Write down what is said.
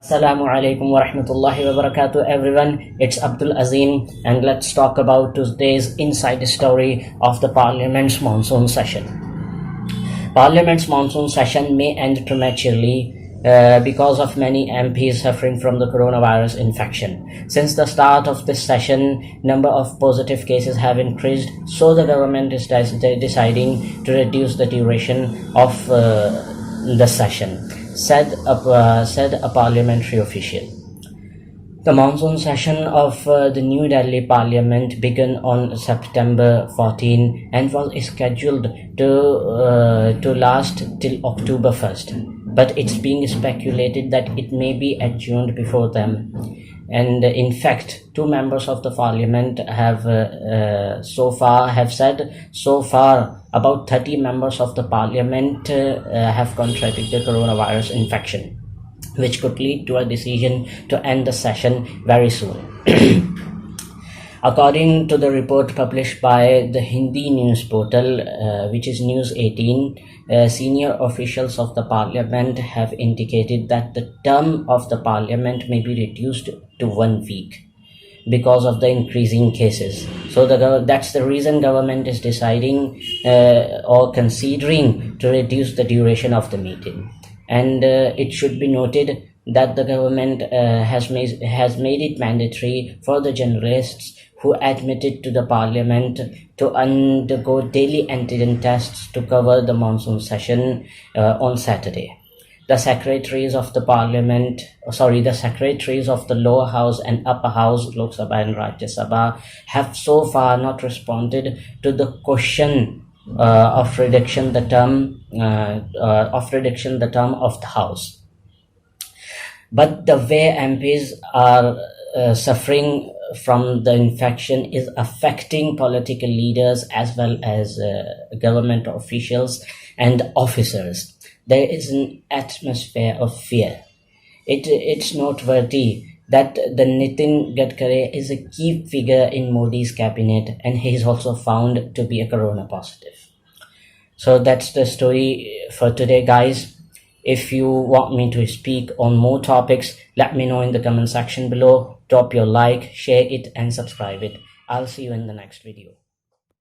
Assalamu alaikum wa rahmatullahi wa barakatuh everyone. It's Abdul Azim and let's talk about today's inside story of the Parliament's monsoon session. Parliament's monsoon session may end prematurely because of many MPs suffering from the coronavirus infection. Since the start of this session, number of positive cases have increased, so the government is deciding to reduce the duration of the session, said a parliamentary official. The monsoon session of the New Delhi Parliament began on September 14 and was scheduled to last till October 1st. But it's being speculated that it may be adjourned before then. And in fact, two members of the parliament have said so far about 30 members of the parliament have contracted the coronavirus infection, which could lead to a decision to end the session very soon. According to the report published by the Hindi news portal, which is News 18, senior officials of the parliament have indicated that the term of the parliament may be reduced to 1 week because of the increasing cases. So that's the reason government is deciding or considering to reduce the duration of the meeting. And it should be noted that the government has made it mandatory for the journalists who admitted to the parliament to undergo daily antigen tests to cover the monsoon session on Saturday. The secretaries of the lower house and upper house, Lok Sabha and Rajya Sabha, have so far not responded to the question of reduction the term of the house. But the way MPs are suffering from the infection is affecting political leaders as well as government officials and officers. There is an atmosphere of fear. It's noteworthy that the Nitin Gadkari is a key figure in Modi's cabinet, and he is also found to be a corona positive. So that's the story for today, guys. If you want me to speak on more topics, let me know in the comment section below. Drop your like, share it and subscribe it. I'll see you in the next video.